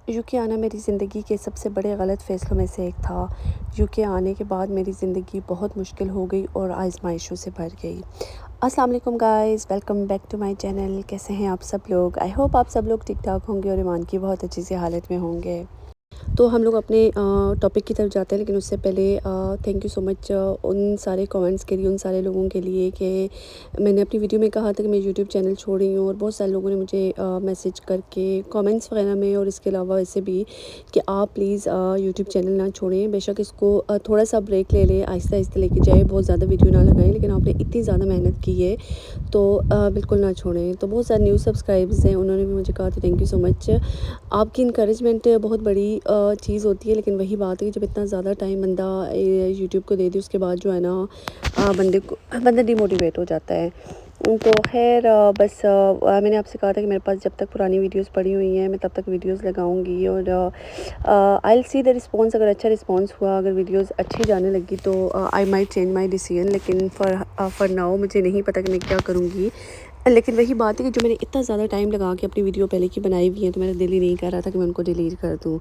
You کے آنا میری زندگی کے سب سے بڑے غلط فیصلوں میں سے ایک تھا۔ یو کے آنے کے بعد میری زندگی بہت مشکل ہو گئی اور آزمائشوں سے بھر گئی۔ السلام علیکم guys, welcome back to my channel. کیسے ہیں آپ سب لوگ؟ آئی ہوپ آپ سب لوگ ٹھیک ٹھاک ہوں گے اور ایمان کی بہت اچھی سی حالت میں ہوں گے۔ تو ہم لوگ اپنے ٹاپک کی طرف جاتے ہیں، لیکن اس سے پہلے تھینک یو سو مچ ان سارے کامنٹس کے لیے، ان سارے لوگوں کے لیے کہ میں نے اپنی ویڈیو میں کہا تھا کہ میں یوٹیوب چینل چھوڑ رہی ہوں، اور بہت سارے لوگوں نے مجھے میسیج کر کے کامنٹس وغیرہ میں، اور اس کے علاوہ ایسے بھی کہ آپ پلیز یوٹیوب چینل نہ چھوڑیں، بے شک اس کو تھوڑا سا بریک لے لیں، آہستہ آہستہ لے کے جائیں، بہت زیادہ ویڈیو نہ لگائیں، لیکن آپ نے اتنی زیادہ محنت کی ہے تو بالکل نہ چھوڑیں۔ تو بہت سارے نیو سبسکرائبرز ہیں، انہوں نے بھی مجھے کہا تھا تھینک یو سو مچ۔ آپ کی انکریجمنٹ بہت بڑی چیز ہوتی ہے، لیکن وہی بات ہے کہ جب اتنا زیادہ ٹائم بندہ یوٹیوب کو دے دی، اس کے بعد جو ہے نا بندہ ڈی موٹیویٹ ہو جاتا ہے۔ تو خیر بس میں نے آپ سے کہا تھا کہ میرے پاس جب تک پرانی ویڈیوز پڑی ہوئی ہیں میں تب تک ویڈیوز لگاؤں گی، اور آئی ول سی دا رسپانس۔ اگر اچھا رسپانس ہوا، اگر ویڈیوز اچھی جانے لگی تو I might change my decision, لیکن فار ناؤ مجھے نہیں پتہ کہ میں کیا کروں گی۔ لیکن وہی بات ہے کہ جو میں نے اتنا زیادہ ٹائم لگا کے اپنی ویڈیو پہلے کی بنائی ہوئی ہیں، تو میرا دل ہی نہیں کر رہا تھا کہ میں ان کو ڈیلیٹ کر دوں۔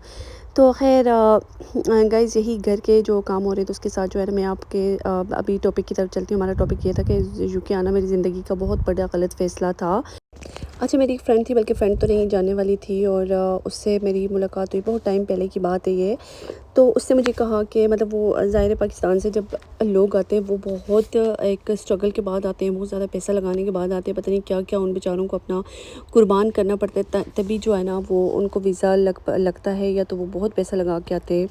تو خیر گائز، یہی گھر کے جو کام ہو رہے تھے اس کے ساتھ جو ہے نا میں آپ کے ابھی ٹاپک کی طرف چلتی ہوں۔ ہمارا ٹاپک یہ تھا کہ یو کے آنا میری زندگی کا بہت بڑا غلط فیصلہ تھا۔ اچھا، میری ایک فرینڈ تھی، بلکہ فرینڈ تو نہیں جاننے والی تھی، اور اس سے میری ملاقات ہوئی، بہت ٹائم پہلے کی بات ہے یہ۔ تو اس نے مجھے کہا کہ مطلب وہ ظاہر پاکستان سے جب لوگ آتے ہیں وہ بہت ایک اسٹرگل کے بعد آتے ہیں، بہت زیادہ پیسہ لگانے کے بعد آتے ہیں، پتہ نہیں کیا کیا ان بیچاروں کو اپنا قربان کرنا پڑتا ہے، تبھی جو ہے نا وہ ان کو ویزا لگتا ہے، یا تو وہ بہت پیسہ لگا کے آتے ہیں۔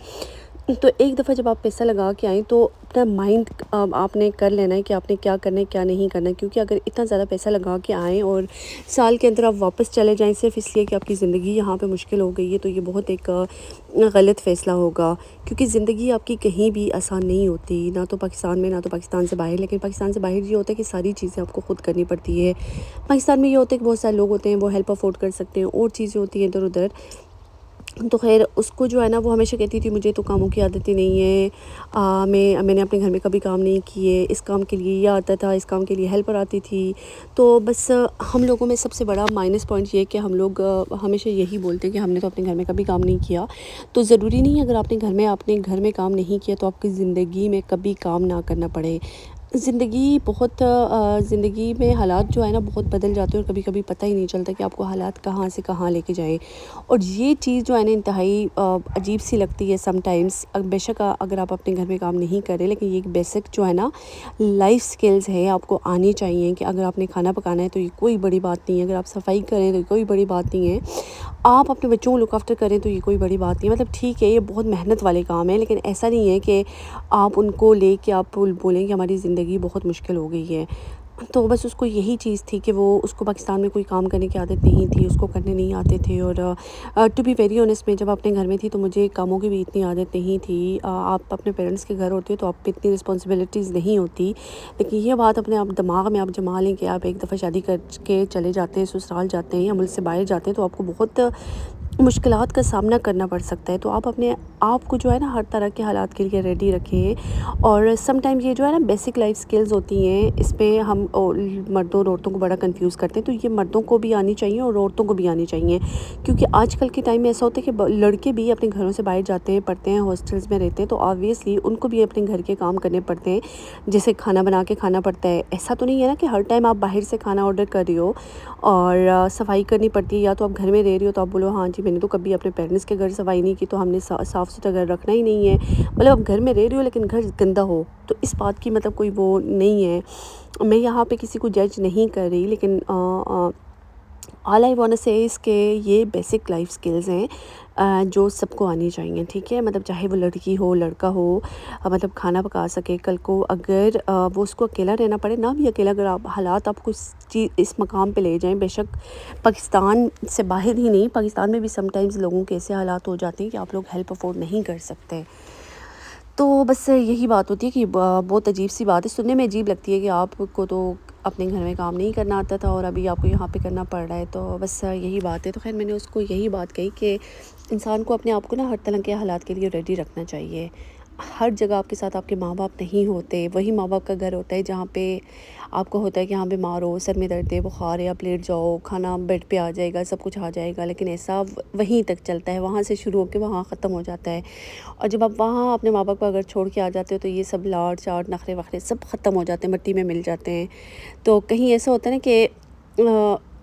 تو ایک دفعہ جب آپ پیسہ لگا کے آئیں تو اپنا مائنڈ آپ نے کر لینا ہے کہ آپ نے کیا کرنا ہے کیا نہیں کرنا ہے، کیونکہ اگر اتنا زیادہ پیسہ لگا کے آئیں اور سال کے اندر آپ واپس چلے جائیں صرف اس لیے کہ آپ کی زندگی یہاں پہ مشکل ہو گئی ہے، تو یہ بہت ایک غلط فیصلہ ہوگا، کیونکہ زندگی آپ کی کہیں بھی آسان نہیں ہوتی، نہ تو پاکستان میں، نہ تو پاکستان سے باہر۔ لیکن پاکستان سے باہر یہ ہوتا ہے کہ ساری چیزیں آپ کو خود کرنی پڑتی ہے۔ پاکستان میں یہ ہوتا ہے کہ بہت سارے لوگ ہوتے ہیں وہ ہیلپ افورڈ کر سکتے ہیں، اور چیزیں ہوتی ہیں ادھر ادھر۔ تو خیر اس کو جو ہے نا وہ ہمیشہ کہتی تھی مجھے تو کاموں کی عادت ہی نہیں ہے، میں نے اپنے گھر میں کبھی کام نہیں کیے، اس کام کے لیے یہ آتا تھا، اس کام کے لیے ہیلپر آتی تھی۔ تو بس ہم لوگوں میں سب سے بڑا مائنس پوائنٹ یہ ہے کہ ہم لوگ ہمیشہ یہی بولتے ہیں کہ ہم نے تو اپنے گھر میں کبھی کام نہیں کیا۔ تو ضروری نہیں ہے اگر آپ نے اپنے گھر میں کام نہیں کیا تو آپ کی زندگی میں کبھی کام نہ کرنا پڑے۔ زندگی میں حالات جو ہے نا بہت بدل جاتے ہیں، اور کبھی کبھی پتہ ہی نہیں چلتا کہ آپ کو حالات کہاں سے کہاں لے کے جائیں، اور یہ چیز جو ہے نا انتہائی عجیب سی لگتی ہے سم ٹائمز۔ بے شک اگر آپ اپنے گھر میں کام نہیں کریں، لیکن یہ ایک بیسک جو ہے نا لائف سکلز ہے، آپ کو آنی چاہیے کہ اگر آپ نے کھانا پکانا ہے تو یہ کوئی بڑی بات نہیں ہے، اگر آپ صفائی کریں تو یہ کوئی بڑی بات نہیں ہے، آپ اپنے بچوں کو لک آفٹر کریں تو یہ کوئی بڑی بات نہیں ہے۔ مطلب ٹھیک ہے یہ بہت محنت والے کام ہیں، لیکن ایسا نہیں ہے کہ آپ ان کو لے کے آپ بولیں کہ ہماری زندگی بہت مشکل ہو گئی ہے۔ تو بس اس کو یہی چیز تھی کہ اس کو پاکستان میں کوئی کام کرنے کی عادت نہیں تھی، اس کو کرنے نہیں آتے تھے، اور ٹو بی ویری آنیسٹ میں جب اپنے گھر میں تھی تو مجھے کاموں کی بھی اتنی عادت نہیں تھی۔ آپ اپنے پیرنٹس کے گھر ہوتے ہو تو آپ پہ اتنی رسپانسبلٹیز نہیں ہوتی، لیکن یہ بات اپنے آپ دماغ میں آپ جما لیں کہ آپ ایک دفعہ شادی کر کے چلے جاتے ہیں، سسرال جاتے ہیں یا ملک سے باہر جاتے ہیں، تو آپ کو بہت مشکلات کا سامنا کرنا پڑ سکتا ہے۔ تو آپ اپنے آپ کو جو ہے نا ہر طرح کے حالات کے لیے ریڈی رکھیں، اور سم ٹائم یہ جو ہے نا بیسک لائف سکلز ہوتی ہیں، اس پہ ہم مردوں اور عورتوں کو بڑا کنفیوز کرتے ہیں، تو یہ مردوں کو بھی آنی چاہیے اور عورتوں کو بھی آنی چاہیے، کیونکہ آج کل کے ٹائم میں ایسا ہوتا ہے کہ لڑکے بھی اپنے گھروں سے باہر جاتے ہیں، پڑھتے ہیں، ہاسٹلز میں رہتے ہیں، تو آبویسلی ان کو بھی اپنے گھر کے کام کرنے پڑتے ہیں، جیسے کھانا بنا کے کھانا پڑتا ہے۔ ایسا تو نہیں ہے نا کہ ہر ٹائم آپ باہر سے کھانا آرڈر کر رہی ہو اور صفائی کرنی پڑتی ہے، یا تو آپ گھر میں رہ رہی ہو تو آپ بولو ہاں جی میں نے تو کبھی اپنے پیرنٹس کے گھر صفائی نہیں کی تو ہم نے صاف ستھرا گھر رکھنا ہی نہیں ہے۔ مطلب آپ گھر میں رہ رہی ہو لیکن گھر گندا ہو، تو اس بات کی مطلب کوئی وہ نہیں ہے۔ میں یہاں پہ کسی کو جج نہیں کر رہی، لیکن آل آئی وانٹ سے اس کے یہ بیسک لائف سکلز ہیں جو سب کو آنی چاہیے، ٹھیک ہے؟ مطلب چاہے وہ لڑکی ہو لڑکا ہو، مطلب کھانا پکا سکے، کل کو اگر وہ اس کو اکیلا رہنا پڑے، نہ بھی اکیلا، اگر آپ حالات آپ کو اس مقام پہ لے جائیں، بے شک پاکستان سے باہر ہی نہیں، پاکستان میں بھی سم ٹائمز لوگوں کے ایسے حالات ہو جاتے ہیں کہ آپ لوگ ہیلپ افورڈ نہیں کر سکتے۔ تو بس یہی بات ہوتی ہے کہ بہت عجیب سی بات ہے، سننے میں عجیب لگتی ہے کہ آپ کو تو اپنے گھر میں کام نہیں کرنا آتا تھا اور ابھی آپ کو یہاں پہ کرنا پڑ رہا ہے، تو بس یہی بات ہے۔ تو خیر میں نے اس کو یہی بات کہی کہ انسان کو اپنے آپ کو نا ہر طرح کے حالات کے لیے ریڈی رکھنا چاہیے۔ ہر جگہ آپ کے ساتھ آپ کے ماں باپ نہیں ہوتے. وہی ماں باپ کا گھر ہوتا ہے جہاں پہ آپ کو ہوتا ہے کہ ہاں بیمار ہو, سر میں درد ہے, بخار ہے, آپ لیٹ جاؤ, کھانا بیڈ پہ آ جائے گا, سب کچھ آ جائے گا. لیکن ایسا وہیں تک چلتا ہے, وہاں سے شروع ہو کے وہاں ختم ہو جاتا ہے. اور جب آپ وہاں اپنے ماں باپ کو اگر چھوڑ کے آ جاتے ہو تو یہ سب لاڈ چاٹ نخرے وخرے سب ختم ہو جاتے ہیں, مٹی میں مل جاتے ہیں. تو کہیں ایسا ہوتا ہے نا کہ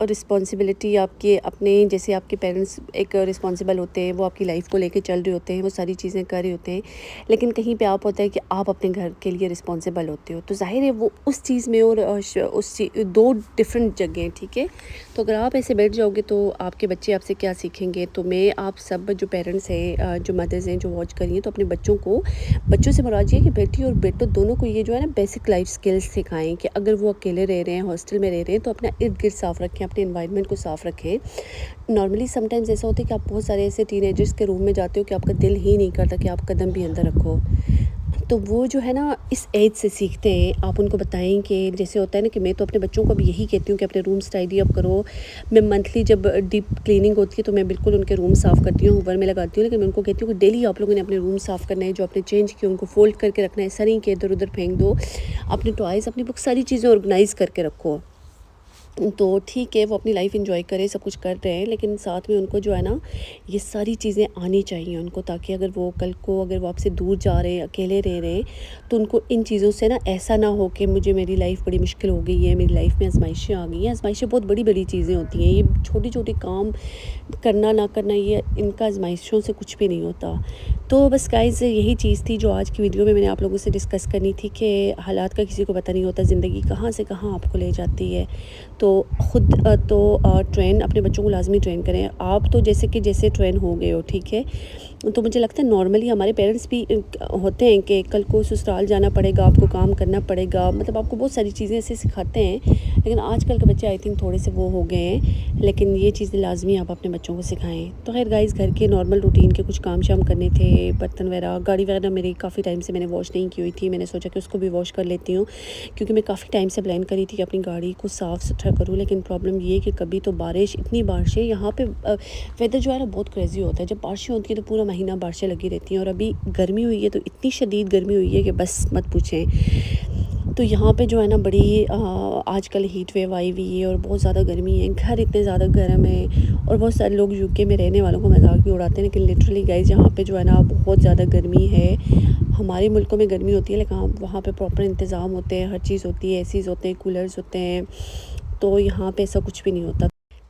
رسپانسبلٹی آپ کے اپنے, جیسے آپ کے پیرنٹس ایک رسپانسبل ہوتے ہیں, وہ آپ کی لائف کو لے کے چل رہے ہوتے ہیں, وہ ساری چیزیں کر رہے ہوتے ہیں, لیکن کہیں پہ آپ ہوتا ہے کہ آپ اپنے گھر کے لیے رسپانسبل ہوتے ہو. تو ظاہر ہے وہ اس چیز میں اور اس دو ڈفرینٹ جگہیں, ٹھیک ہے. تو اگر آپ ایسے بیٹھ جاؤ گے تو آپ کے بچے آپ سے کیا سیکھیں گے. تو میں آپ سب جو پیرنٹس ہیں, جو مدرز ہیں, جو واچ کر رہی ہیں, تو اپنے بچوں سے مراد یہ ہے کہ بیٹی اور بیٹوں دونوں کو یہ جو ہے نا بیسک لائف سکلز سکھائیں کہ اگر وہ اکیلے رہ رہے ہیں, ہاسٹل میں رہ رہے ہیں, تو اپنا ارد گرد صاف رکھیں, اپنے انوائرمنٹ کو صاف رکھیں. نارملی سم ٹائمز ایسا ہوتا ہے کہ آپ بہت سارے ایسے ٹین ایجرس کے روم میں جاتے ہو کہ آپ کا دل ہی نہیں کرتا کہ آپ قدم بھی اندر رکھو. تو وہ جو ہے نا اس ایج سے سیکھتے ہیں. آپ ان کو بتائیں کہ جیسے ہوتا ہے نا کہ میں تو اپنے بچوں کو بھی یہی کہتی ہوں کہ اپنے رومس ٹائڈی اپ کرو. میں منتھلی جب ڈیپ کلیننگ ہوتی ہے تو میں بالکل ان کے روم صاف کرتی ہوں, ہوور میں لگاتی ہوں, لیکن میں ان کو کہتی ہوں کہ ڈیلی آپ لوگوں نے اپنے روم صاف کرنا ہے. جو اپنے چینج کیے ان کو فولڈ کر کے رکھنا ہے, ایسا نہیں کہ ادھر ادھر پھینک دو. اپنے ٹوائز, اپنی بک, ساری چیزیں آرگنائز کر کے رکھو. تو ٹھیک ہے وہ اپنی لائف انجوائے کرے, سب کچھ کر رہے ہیں, لیکن ساتھ میں ان کو جو ہے نا یہ ساری چیزیں آنی چاہیے ان کو, تاکہ اگر وہ کل کو اگر وہ آپ سے دور جا رہے ہیں, اکیلے رہ رہے ہیں, تو ان کو ان چیزوں سے نا ایسا نہ ہو کہ مجھے میری لائف بڑی مشکل ہو گئی ہے, میری لائف میں آزمائشیں آ گئی ہیں. آزمائشیں بہت بڑی بڑی چیزیں ہوتی ہیں, یہ چھوٹی چھوٹی کام کرنا نہ کرنا یہ ان کا آزمائشوں سے کچھ بھی نہیں ہوتا. تو بس گائز یہی چیز تھی جو آج کی ویڈیو میں نے آپ لوگوں سے ڈسکس کرنی تھی کہ حالات کا کسی کو پتہ نہیں ہوتا, زندگی کہاں سے کہاں آپ کو لے جاتی ہے. تو خود تو ٹرین اپنے بچوں کو لازمی ٹرین کریں. آپ تو جیسے ٹرین ہو گئے ہو, ٹھیک ہے. تو مجھے لگتا ہے نارملی ہمارے پیرنٹس بھی ہوتے ہیں کہ کل کو سسرال جانا پڑے گا, آپ کو کام کرنا پڑے گا, مطلب آپ کو بہت ساری چیزیں ایسے سکھاتے ہیں. لیکن آج کل کے بچے آئی تھنک تھوڑے سے وہ ہو گئے ہیں, لیکن یہ چیزیں لازمی آپ اپنے بچوں کو سکھائیں. تو خیر گائز گھر کے نارمل روٹین کے کچھ کام شام کرنے تھے, برتن وغیرہ, گاڑی وغیرہ میری کافی ٹائم سے میں نے واش نہیں کی ہوئی تھی. میں نے سوچا کہ اس کو بھی واش کر لیتی ہوں, کیونکہ میں کافی ٹائم سے پلان کری تھی کہ اپنی گاڑی کو صاف ستھرا کروں. لیکن پرابلم یہ ہے کہ کبھی تو بارش, اتنی بارشیں یہاں پہ, ویدر جو ہے نا بہت کریزی ہوتا ہے. جب بارشیں ہوتی ہیں تو پورا مہینہ بارشیں لگی رہتی ہیں, اور ابھی گرمی ہوئی ہے تو اتنی شدید گرمی ہوئی ہے کہ بس مت پوچھیں. تو یہاں پہ جو ہے نا بڑی آج کل ہیٹ ویو آئی ہوئی ہے اور بہت زیادہ گرمی ہے, گھر اتنے زیادہ گرم ہے. اور بہت سارے لوگ یو کے میں رہنے والوں کو مذاق بھی اڑاتے ہیں, لیکن لٹرلی گائز یہاں پہ جو ہے نا بہت زیادہ گرمی ہے. ہمارے ملکوں میں گرمی ہوتی ہے, لیکن وہاں پہ پراپر انتظام ہوتے ہیں, ہر چیز ہوتی ہے, اے سیز ہوتے ہیں, کولرز ہوتے ہیں. تو یہاں پہ ایسا کچھ بھی نہیں ہوتا.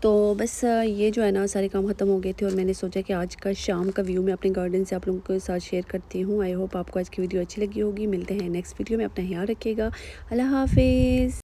تو بس یہ جو ہے نا سارے کام ختم ہو گئے تھے, اور میں نے سوچا کہ آج کا شام کا ویو میں اپنے گارڈن سے آپ لوگوں کے ساتھ شیئر کرتی ہوں. آئی ہوپ آپ کو آج کی ویڈیو اچھی لگی ہوگی. ملتے ہیں نیکسٹ ویڈیو میں, اپنا خیال رکھیے گا. اللہ حافظ.